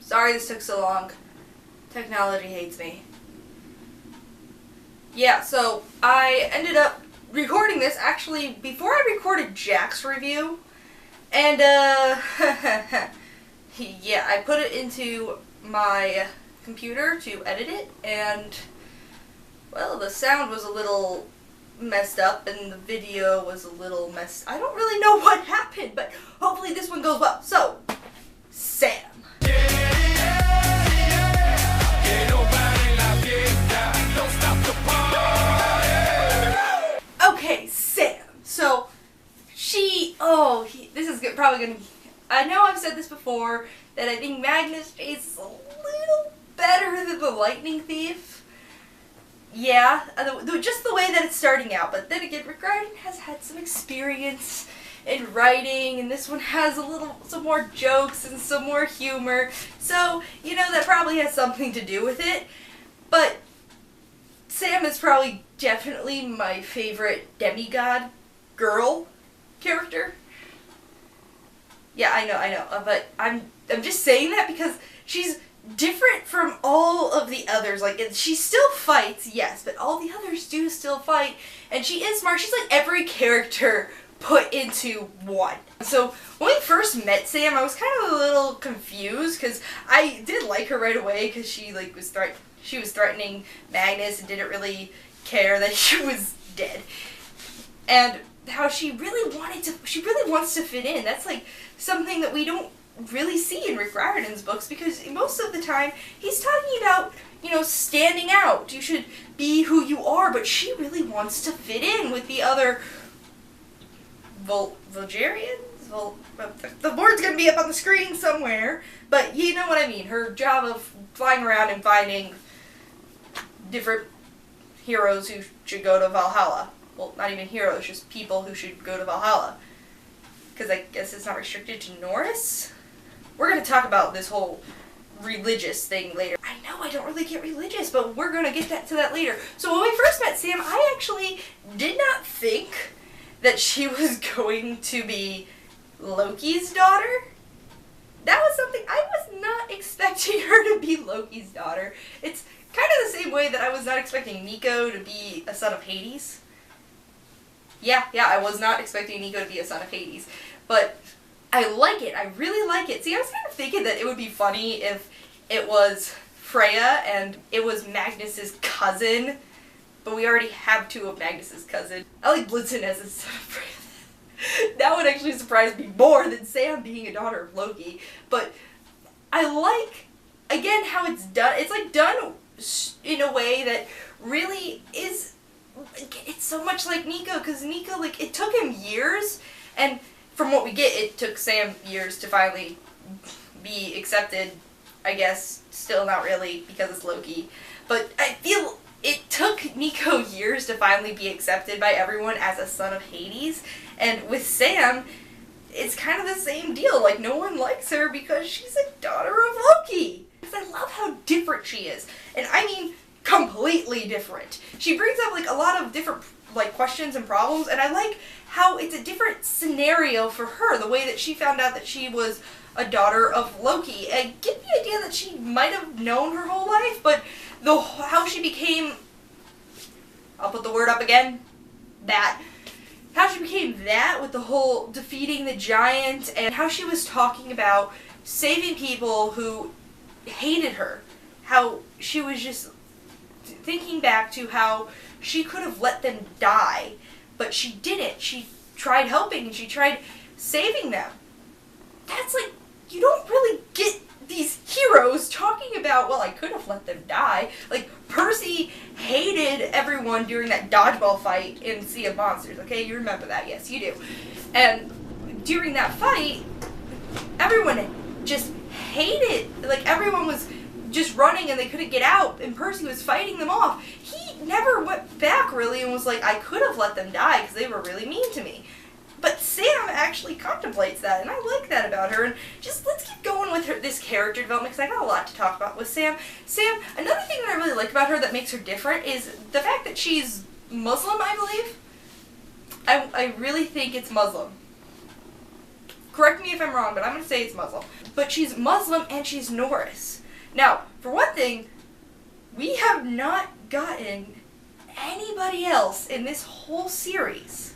Sorry this took so long. Technology hates me. Yeah, so I ended up recording this actually before I recorded Jack's review. And, yeah, I put it into my computer to edit it, and, well, the sound was a little messed up, and the video was a little messed. I don't really know what happened, but hopefully this one goes well. So, Sam. Okay, Sam. So, this is probably gonna. I know I've said this before, that I think Magnus is a little better than the Lightning Thief. Yeah, just the way that it's starting out. But then again, Rick Riordan has had some experience in writing, and this one has some more jokes and some more humor. So, that probably has something to do with it. But Sam is probably definitely my favorite demigod girl character. Yeah, I know, but I'm just saying that because she's different from all of the others. Like, she still fights, yes, but all the others do still fight, and she is smart. She's like every character put into one. So when we first met Sam, I was kind of a little confused because I did like her right away because she was threatening Magnus and didn't really care that she was dead, and how she really wants to fit in. That's like something that we don't really see in Rick Riordan's books, because most of the time he's talking about, standing out. You should be who you are, but she really wants to fit in with the other Vulgarians? The word's gonna be up on the screen somewhere, but you know what I mean. Her job of flying around and finding different heroes who should go to Valhalla. Well, not even heroes, just people who should go to Valhalla. Because I guess it's not restricted to Norse? We're going to talk about this whole religious thing later. I know I don't really get religious, but we're going to get to that later. So when we first met Sam, I actually did not think that she was going to be Loki's daughter. That was something I was not expecting her to be Loki's daughter. It's kind of the same way that I was not expecting Nico to be a son of Hades. Yeah, I was not expecting Nico to be a son of Hades. But I like it. I really like it. See, I was kind of thinking that it would be funny if it was Freya and it was Magnus's cousin. But we already have two of Magnus's cousin. I like Blitzen as a son of Freya. That would actually surprise me more than Sam being a daughter of Loki. But I like, again, how it's done. It's like done in a way that really is... It's so much like Nico, because Nico, it took him years, and from what we get, it took Sam years to finally be accepted, I guess. Still not really, because it's Loki. But I feel it took Nico years to finally be accepted by everyone as a son of Hades, and with Sam, it's kind of the same deal. Like, no one likes her because she's a daughter of Loki. Because I love how different she is. And I mean... completely different. She brings up a lot of different questions and problems, and I like how it's a different scenario for her, the way that she found out that she was a daughter of Loki. I get the idea that she might have known her whole life, but how she became, I'll put the word up again, how she became that with the whole defeating the giant, and how she was talking about saving people who hated her, how she was just thinking back to how she could have let them die, but she didn't. She tried helping and she tried saving them. That's you don't really get these heroes talking about, well, I could have let them die. Percy hated everyone during that dodgeball fight in Sea of Monsters, okay? You remember that, yes, you do. And during that fight, everyone just hated, everyone was just running and they couldn't get out, and Percy was fighting them off. He never went back really and was like, I could have let them die because they were really mean to me. But Sam actually contemplates that, and I like that about her. And just let's keep going with this character development, because I got a lot to talk about with Sam. Sam, another thing that I really like about her that makes her different is the fact that she's Muslim, I believe. I really think it's Muslim. correct me if I'm wrong, but I'm going to say it's Muslim. But she's Muslim and she's Norse. Now, for one thing, we have not gotten anybody else in this whole series.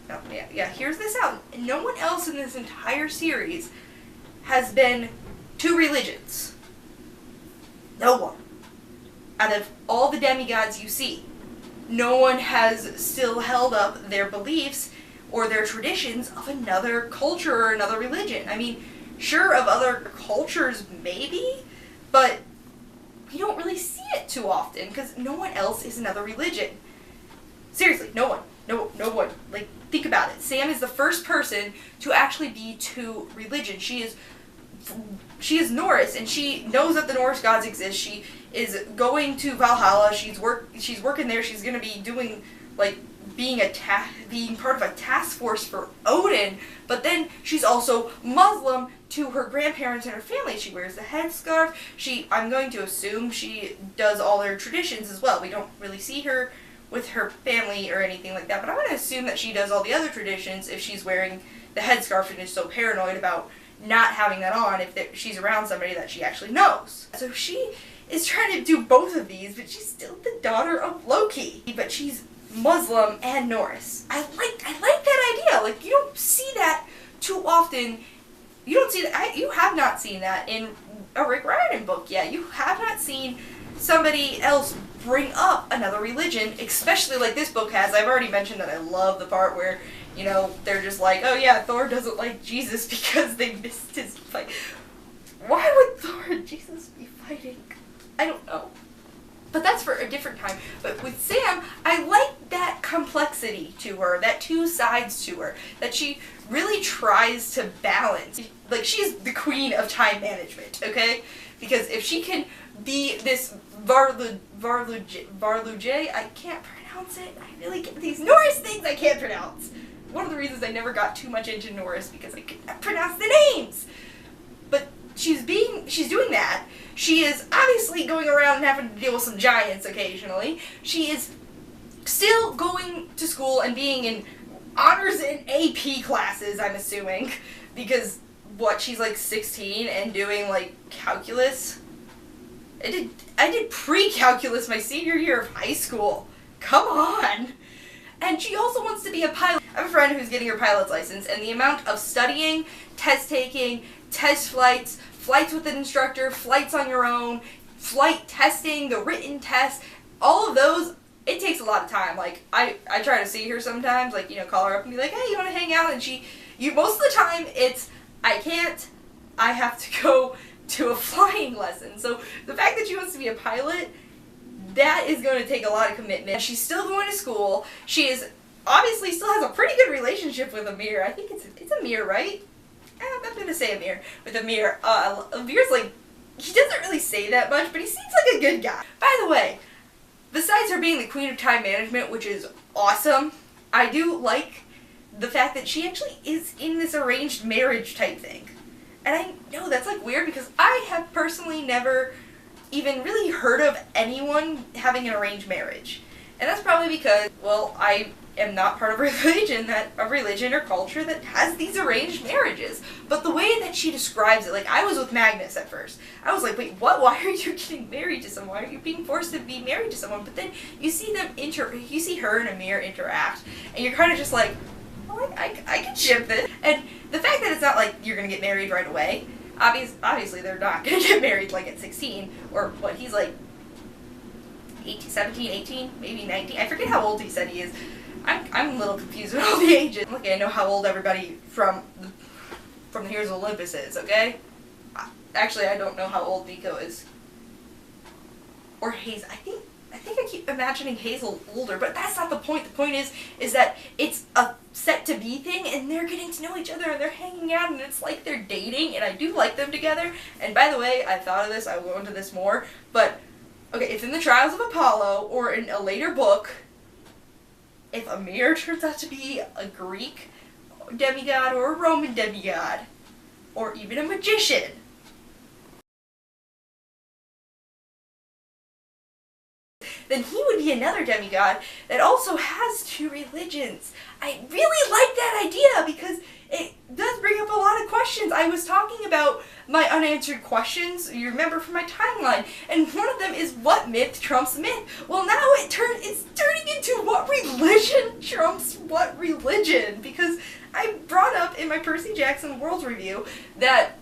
Now, here's this out. No one else in this entire series has been two religions. No one. Out of all the demigods you see, no one has still held up their beliefs or their traditions of another culture or another religion. I mean, sure, of other cultures maybe, but we don't really see it too often because no one else is another religion. Seriously, no one. No one. Like, think about it. Sam is the first person to actually be two religions. She is Norse, and she knows that the Norse gods exist. She is going to Valhalla. She's working there. She's gonna be doing, like, being part of a task force for Odin. But then she's also Muslim to her grandparents and her family. She wears the headscarf. I'm going to assume she does all their traditions as well. We don't really see her with her family or anything like that, but I'm going to assume that she does all the other traditions if she's wearing the headscarf and is so paranoid about not having that on if she's around somebody that she actually knows. So she is trying to do both of these, but she's still the daughter of Loki. But she's Muslim and Norse. I like that idea. Like, you don't see that too often. You don't see that. You have not seen that in a Rick Riordan book yet. You have not seen somebody else bring up another religion, especially like this book has. I've already mentioned that I love the part where, you know, they're just like, oh yeah, Thor doesn't like Jesus because they missed his fight. Why would Thor and Jesus be fighting? I don't know. But that's for a different time. But with Sam, I like that complexity to her, that two sides to her, that she really tries to balance. Like, she's the queen of time management, okay? Because if she can be this Varluj, I can't pronounce it. I really get these Norse things I can't pronounce. One of the reasons I never got too much into Norse because I could not pronounce the names. But she's doing that. She is obviously going around and having to deal with some giants occasionally. She is still going to school and being in honors and AP classes, I'm assuming, because she's like 16 and doing like calculus. I did pre-calculus my senior year of high school. Come on. And she also wants to be a pilot. I have a friend who's getting her pilot's license, and the amount of studying, test taking, test flights with an instructor, flights on your own, flight testing, the written test, all of those, it takes a lot of time. Like, I try to see her sometimes, like, you know, call her up and be like, hey, you want to hang out? And most of the time, it's, I can't, I have to go to a flying lesson. So the fact that she wants to be a pilot, that is going to take a lot of commitment. She's still going to school. She is obviously still has a pretty good relationship with Amir. I think it's Amir, right? I'm going to say Amir. With Amir, Amir's like, he doesn't really say that much, but he seems like a good guy. By the way, besides her being the queen of time management, which is awesome, I do like the fact that she actually is in this arranged marriage type thing. And I know that's like weird because I have personally never even really heard of anyone having an arranged marriage. And that's probably because, well, I am not part of a religion or culture that has these arranged marriages. But the way that she describes it, like, I was with Magnus at first. I was like, wait, what? Why are you getting married to someone? Why are you being forced to be married to someone? But then you see you see her and Amir interact, and you're kind of just like, oh, I can ship this. And the fact that it's not like you're going to get married right away, obviously they're not going to get married like at 16, or what, he's like 17, 18, maybe 19. I forget how old he said he is. I'm a little confused with all the ages. Look, I know how old everybody from the Heroes of Olympus is, okay? Actually, I don't know how old Nico is. Or Hazel. I think I keep imagining Hazel older, but that's not the point. The point is that it's a set-to-be thing, and they're getting to know each other, and they're hanging out, and it's like they're dating, and I do like them together. And by the way, I thought of this, I will go into this more, but, okay, it's in the Trials of Apollo, or in a later book. If Amir turns out to be a Greek demigod, or a Roman demigod, or even a magician, then he would be another demigod that also has two religions. I really like that idea because it does bring up a lot of questions. I was talking about my unanswered questions, you remember, from my timeline, and one of them is what myth trumps myth? Well, now it's turning into what religion trumps what religion, because I brought up in my Percy Jackson World Review that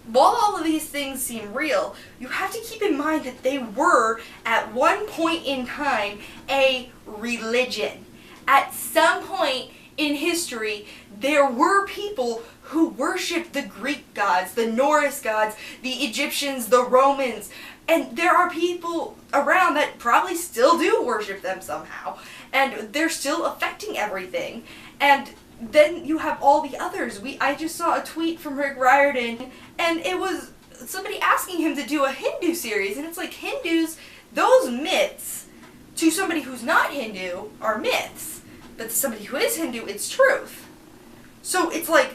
while all of these things seem real, you have to keep in mind that they were, at one point in time, a religion. At some point in history, there were people who worshipped the Greek gods, the Norse gods, the Egyptians, the Romans, and there are people around that probably still do worship them somehow, and they're still affecting everything. And then you have all the others. I just saw a tweet from Rick Riordan, and it was somebody asking him to do a Hindu series, and it's like, Hindus, those myths, to somebody who's not Hindu, are myths, but to somebody who is Hindu, it's truth. So it's like,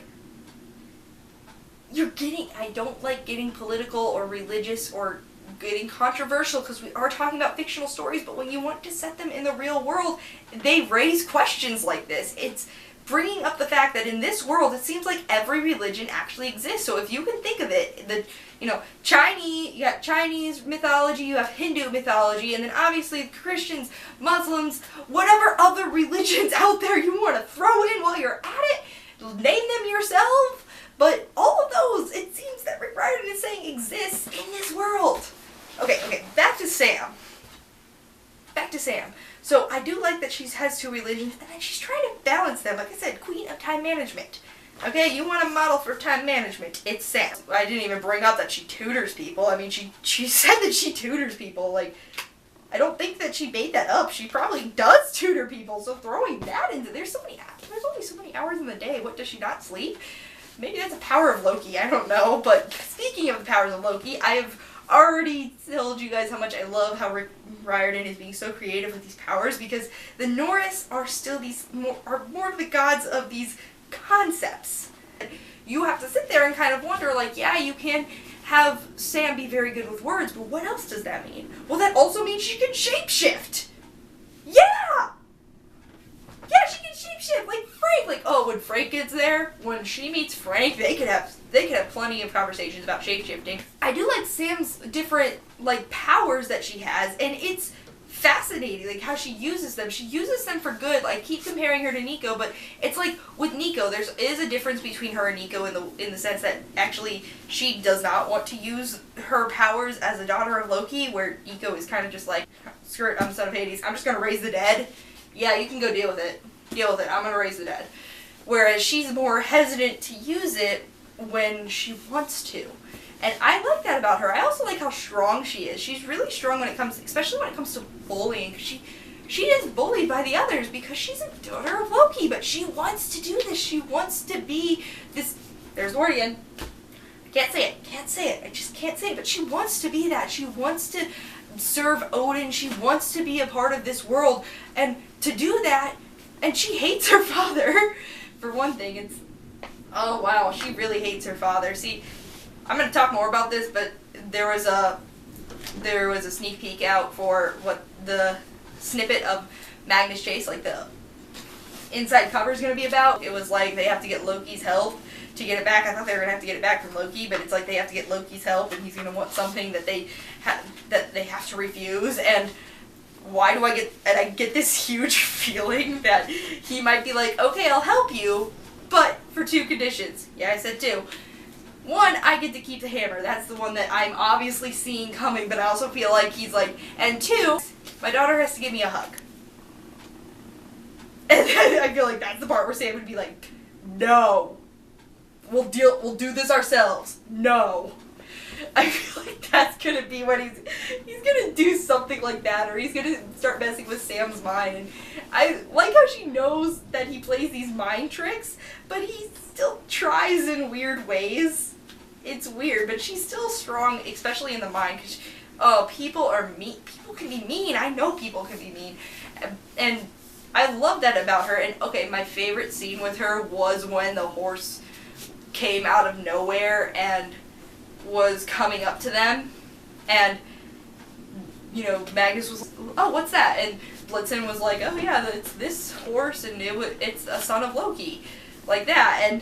I don't like getting political or religious or getting controversial because we are talking about fictional stories, but when you want to set them in the real world, they raise questions like this. It's bringing up the fact that in this world, it seems like every religion actually exists. So if you can think of it, you got Chinese mythology, you have Hindu mythology, and then obviously Christians, Muslims, whatever other religions out there you want to throw in while you're at it, name them yourself. But all of those, it seems that Rick Riordan is saying exist in this world. Okay, back to Sam. So I do like that she has two religions, and then she's trying to balance them. Like I said, queen of time management. Okay, you want a model for time management, it's Sam. I didn't even bring up that she tutors people. I mean, she said that she tutors people. Like, I don't think that she made that up. She probably does tutor people, so throwing that into, there's only so many hours in the day. What, does she not sleep? Maybe that's a power of Loki, I don't know. But speaking of the powers of Loki, I have already told you guys how much I love how Rick Riordan is being so creative with these powers, because the Norse are still more of the gods of these concepts. You have to sit there and kind of wonder, like, yeah, you can have Sam be very good with words, but what else does that mean? Well, that also means she can shapeshift. Yeah! Yeah, she can shapeshift, like Frank. Like, oh, when Frank gets there, when she meets Frank, they could have plenty of conversations about shapeshifting. I do like Sam's different, like, powers that she has, and it's fascinating, like, how she uses them. She uses them for good. I keep comparing her to Nico, but it's like, with Nico, there is a difference between her and Nico in the sense that, actually, she does not want to use her powers as a daughter of Loki, where Nico is kind of just like, screw it, I'm the son of Hades, I'm just gonna raise the dead. Yeah, you can go deal with it. I'm gonna raise the dead. Whereas she's more hesitant to use it when she wants to. And I like that about her. I also like how strong she is. She's really strong especially when it comes to bullying. She is bullied by the others because she's a daughter of Loki, but she wants to do this. She wants to be this, there's the word again. I can't say it. I just can't say it, but she wants to be that. She wants to serve Odin. She wants to be a part of this world. And to do that, and she hates her father. For one thing, oh wow, she really hates her father. See, I'm going to talk more about this, but there was a sneak peek out for what the snippet of Magnus Chase, like the inside cover, is going to be about. It was like they have to get Loki's help to get it back. I thought they were going to have to get it back from Loki, but it's like they have to get Loki's help, and he's going to want something that they have to refuse. And why do I get this huge feeling that he might be like, okay, I'll help you, but for two conditions. Yeah, I said two. One, I get to keep the hammer. That's the one that I'm obviously seeing coming, but I also feel like he's like, and two, my daughter has to give me a hug. And I feel like that's the part where Sam would be like, no. We'll do this ourselves. No. I feel like that's gonna be what he's gonna do something like that, or he's gonna start messing with Sam's mind. And I like how she knows that he plays these mind tricks, but he still tries in weird ways. It's weird, but she's still strong, especially in the mind, because people are mean. People can be mean. I know people can be mean, and I love that about her. And okay, my favorite scene with her was when the horse came out of nowhere and was coming up to them, and Magnus was, oh, what's that? And Blitzen was like, oh yeah, it's this horse, and it's a son of Loki. Like that. And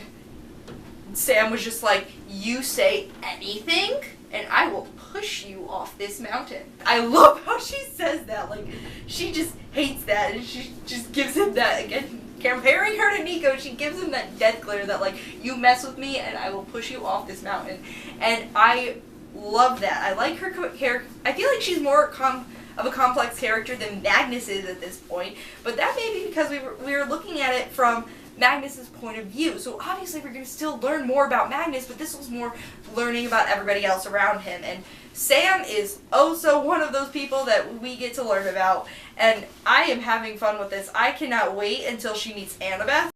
Sam was just like, you say anything, and I will push you off this mountain. I love how she says that. Like, she just hates that, and she just gives him that, again, comparing her to Nico, she gives him that death glare that, like, you mess with me, and I will push you off this mountain. And I love that. I like her character. I feel like she's more of a complex character than Magnus is at this point, but that may be because we were looking at it from Magnus's point of view. So obviously we're going to still learn more about Magnus, but this was more learning about everybody else around him. And Sam is also one of those people that we get to learn about, and I am having fun with this. I cannot wait until she meets Annabeth.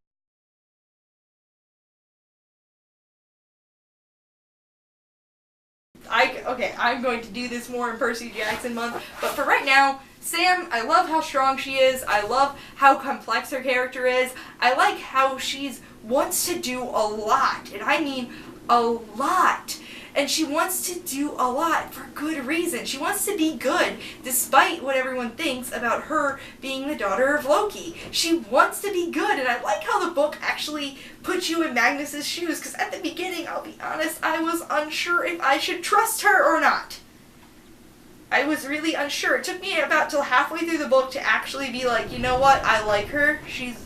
I'm going to do this more in Percy Jackson month, but for right now, Sam, I love how strong she is. I love how complex her character is. I like how she's wants to do a lot, and I mean a lot. And she wants to do a lot for good reason. She wants to be good, despite what everyone thinks about her being the daughter of Loki. She wants to be good, and I like how the book actually puts you in Magnus's shoes, because at the beginning, I'll be honest, I was unsure if I should trust her or not. I was really unsure. It took me about till halfway through the book to actually be like, you know what, I like her. She's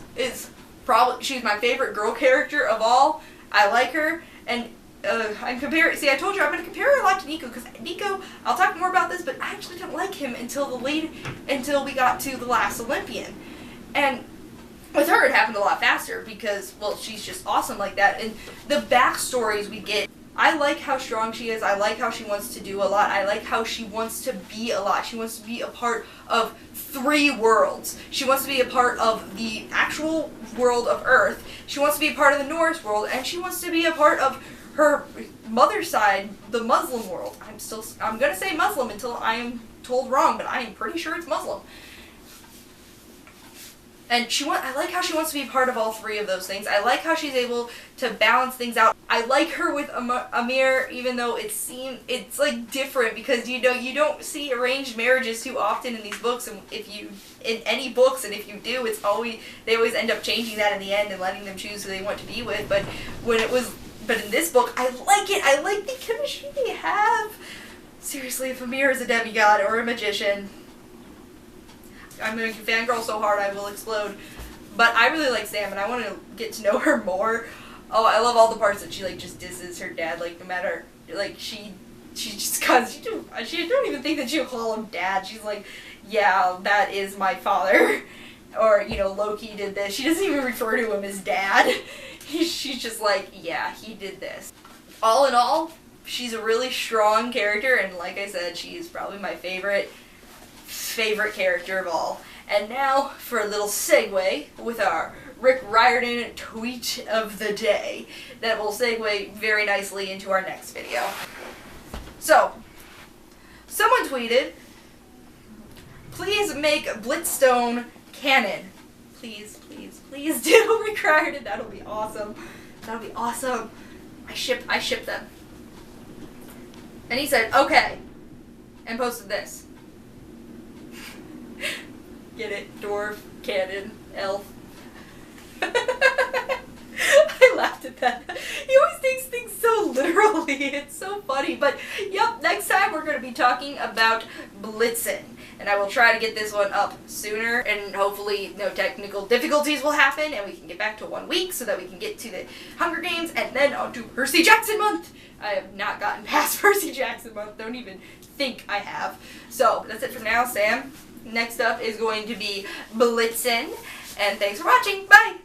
my favorite girl character of all. I like her, and I told you I'm going to compare her a lot to Nico, because Nico, I'll talk more about this, but I actually didn't like him until we got to The Last Olympian. And with her, it happened a lot faster, because, well, she's just awesome like that. And the backstories we get, I like how strong she is. I like how she wants to do a lot. I like how she wants to be a lot. She wants to be a part of 3 worlds. She wants to be a part of the actual world of Earth. She wants to be a part of the Norse world, and she wants to be a part of her mother's side, the Muslim world. I'm gonna say Muslim until I am told wrong, but I am pretty sure it's Muslim. And I like how she wants to be part of all 3 of those things. I like how she's able to balance things out. I like her with Amir, even though it's like different, because you don't see arranged marriages too often in these books, and if you do, they always end up changing that in the end and letting them choose who they want to be with. But in this book, I like it. I like the chemistry they have. Seriously, if Amir is a demigod or a magician, I'm going to fangirl so hard I will explode. But I really like Sam, and I want to get to know her more. Oh, I love all the parts that she, like, just disses her dad, like, no matter, like, she don't even think that she'll call him dad. She's like, yeah, that is my father. Or, Loki did this. She doesn't even refer to him as dad. She's just like, yeah, he did this. All in all, she's a really strong character, and like I said, she is probably my favorite character of all. And now for a little segue with our Rick Riordan tweet of the day that will segue very nicely into our next video. So, someone tweeted, please make Blitzstone canon. Please, please, please do Rick Riordan. That'll be awesome. That'll be awesome. I ship them. And he said, okay. And posted this. Get it? Dwarf, canon, elf. I laughed at that. He always takes things so literally. It's so funny. But, yep, next time we're going to be talking about Blitzen. And I will try to get this one up sooner, and hopefully no technical difficulties will happen, and we can get back to 1 week so that we can get to the Hunger Games, and then on to Percy Jackson month. I have not gotten past Percy Jackson month. Don't even think I have. So, that's it for now, Sam. Next up is going to be Blitzen, and thanks for watching. Bye!